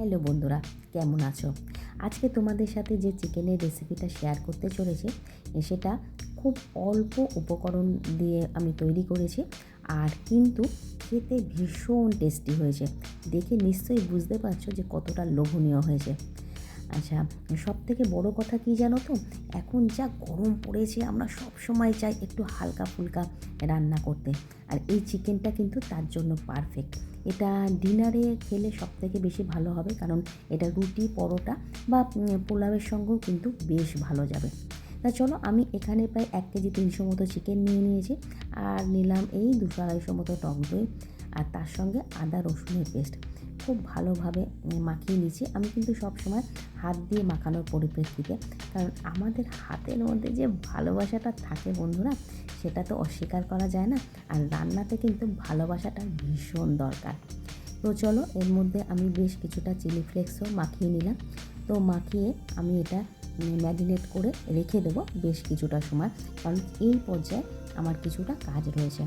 Hello বন্ধুরা, কেমন আছো? আজকে তোমাদের সাথে যে চিকেনের রেসিপিটা শেয়ার করতে চলেছি সেটা খুব অল্প উপকরণ দিয়ে আমি তৈরি করেছি, আর কিন্তু খেতে ভীষণ টেস্টি হয়েছে। দেখে নিশ্চয়ই বুঝতে পারছো যে কতটা লোভনীয় হয়েছে। আচ্ছা, সবথেকে বড় কথা কী জানো তো? এখন যা গরম পড়েছে, আমরা সব সময় চাই একটু হালকা ফুলকা রান্না করতে, আর এই চিকেনটা কিন্তু তার জন্য পারফেক্ট। এটা ডিনারে খেলে সবথেকে বেশি ভালো হবে, কারণ এটা রুটি, পরোটা বা পোলাওয়ের সঙ্গেও কিন্তু বেশ ভালো যাবে। তা চলো, আমি এখানে প্রায় 1 কেজি 300 মতো চিকেন নিয়ে নিয়েছি, আর নিলাম এই 200-250 মতো টক দই, আর তার সঙ্গে আদা রসুনের পেস্ট খুব ভালোভাবে মাখিয়ে নিয়েছি। আমি কিন্তু সবসময় হাত দিয়ে মাখানোর পরিপ্রেক্ষিতে, কারণ আমাদের হাতের মধ্যে যে ভালোবাসাটা থাকে বন্ধুরা, সেটা তো অস্বীকার করা যায় না। আর রান্নাতে কিন্তু ভালোবাসাটা ভীষণ দরকার। তো চলো, এর মধ্যে আমি বেশ কিছুটা চিলি ফ্লেক্সও মাখিয়ে নিলাম। তো মাখিয়ে আমি এটা ম্যারিনেট করে রেখে দেবো বেশ কিছুটা সময়, কারণ এই পর্যায়ে আমার কিছুটা কাজ রয়েছে।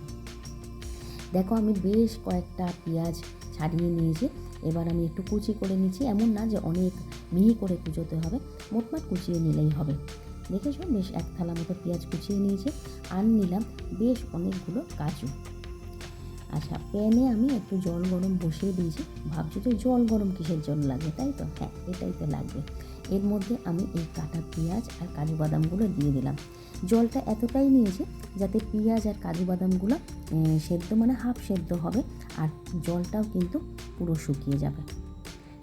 দেখো, আমি বেশ কয়েকটা পেঁয়াজ ছাড়িয়ে নিয়েছি। এবার আমি একটু কুচি করে নিচ্ছি, এমন না যে অনেক মিহি করে কুচোতে হবে, মোটমাট কুচিয়ে নিলেই হবে। দেখেছো, বেশ 1 থালা মতো পেঁয়াজ কুচিয়ে নিয়েছি, আর নিলাম বেশ অনেকগুলো কাজু। আচ্ছা, প্যানে আমি একটু জল গরম বসিয়ে দিয়েছি। ভাবছো যে জল গরম কিসের জন্য লাগবে, তাই তো? হ্যাঁ, এটাই তো লাগবে। এর মধ্যে আমি এই কাটা পেঁয়াজ আর কাজু বাদামগুলো দিয়ে দিলাম। জলটা এতটাই নিয়েছি যাতে পেঁয়াজ আর কাজু বাদামগুলো সেদ্ধ, মানে হাফ সেদ্ধ হবে, আর জলটাও কিন্তু পুরো শুকিয়ে যাবে।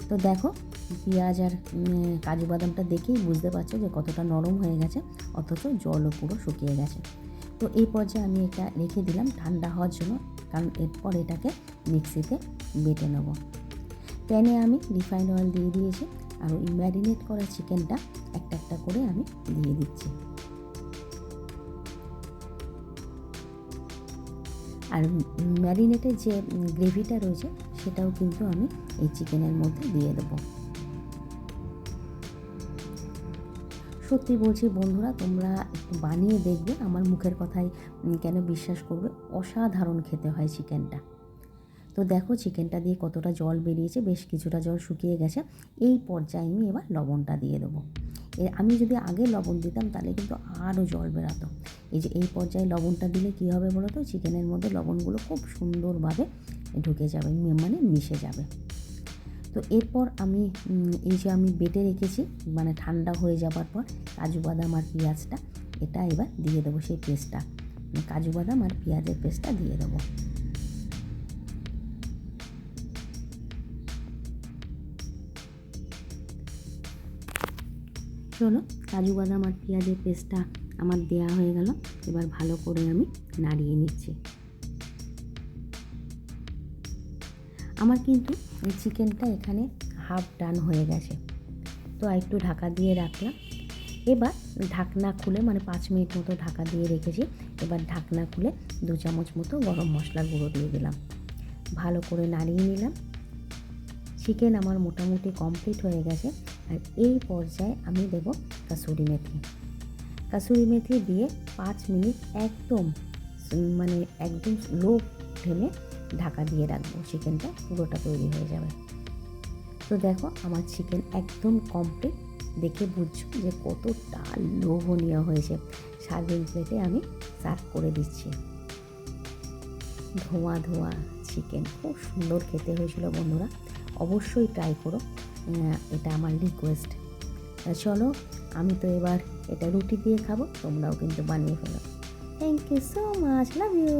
তো দেখো, পেঁয়াজ আর কাজু বাদামটা দেখেই বুঝতে পারছো যে কতটা নরম হয়ে গেছে, অথচ জলও পুরো শুকিয়ে গেছে। তো এই পর্যায়ে আমি এটা রেখে দিলাম ঠান্ডা হওয়ার জন্য, কারণ এরপর এটাকে মিক্সিতে বেটে নেব। প্যানে আমি রিফাইন্ড অয়েল দিয়ে দিয়েছি, আর ওই ম্যারিনেট করা চিকেনটা একটা একটা করে আমি দিয়ে দিচ্ছি। আর ম্যারিনেটের যে গ্রেভিটা রয়েছে সেটাও কিন্তু আমি এই চিকেনের মধ্যে দিয়ে দেবো। সত্যি বলছি বন্ধুরা, তোমরা একটু বানিয়ে দেখবে, আমার মুখের কথাই কেন বিশ্বাস করবে, অসাধারণ খেতে হয় চিকেনটা। তো দেখো, চিকেনটা দিয়ে কতটা জল বেরিয়েছে, বেশ কিছুটা জল শুকিয়ে গেছে। এই পর্যায়ে আমি এবার লবণটা দিয়ে দেবো। আমি যদি আগে লবণ দিতাম তাহলে কিন্তু আরও জল বেরাতো। এই পর্যায়ে লবণটা দিলে কী হবে বলো তো? চিকেনের মধ্যে লবণগুলো খুব সুন্দরভাবে ঢুকে যাবে, মানে মিশে যাবে। তো এরপর আমি আমি বেটে রেখেছি, মানে ঠান্ডা হয়ে যাবার পর কাজু বাদাম আর পেঁয়াজটা, এটা এবার দিয়ে দেবো, সেই পেস্টটা, কাজু বাদাম আর পেঁয়াজের পেস্টটা দিয়ে দেবো। চলো, কাজু বাদাম আর পেঁয়াজের পেস্টটা আমার দেয়া হয়ে গেল। এবার ভালো করে আমি নাড়িয়ে নিচ্ছি। আমার কিন্তু চিকেনটা এখানে হাফ ডান হয়ে গেছে। তো একটু ঢাকা দিয়ে রাখলাম। এবার ঢাকনা খুলে, মানে 5 মিনিট মতো ঢাকা দিয়ে রেখেছি। এবার ঢাকনা খুলে 2 চামচ মতো গরম মশলার গুঁড়ো দিয়ে দিলাম। ভালো করে নাড়িয়ে নিলাম। চিকেন আমার মোটামুটি কমপ্লিট হয়ে গেছে, আর এই পর্যায়ে আমি দেব কাসুরি মেথি। কাসুরি মেথি দিয়ে 5 মিনিট একদম লো ফ্লেমে ঢাকা দিয়ে রাখবো, চিকেনটা পুরোটা তৈরি হয়ে যাবে। তো দেখো, আমার চিকেন একদম কমপ্লিট। দেখে বুঝছো যে কতটা লোভনীয় হয়েছে। সার্ভিং প্লেটে আমি সার্ভ করে দিচ্ছি। ধোঁয়া ধোঁয়া চিকেন, খুব সুন্দর খেতে হয়েছিল বন্ধুরা, অবশ্যই ট্রাই করো, এটা আমার রিকোয়েস্ট। চলো, আমি তো এবার এটা রুটি দিয়ে খাবো, তোমরাও কিন্তু বানিয়ে ফেলো। Thank you so much, love you.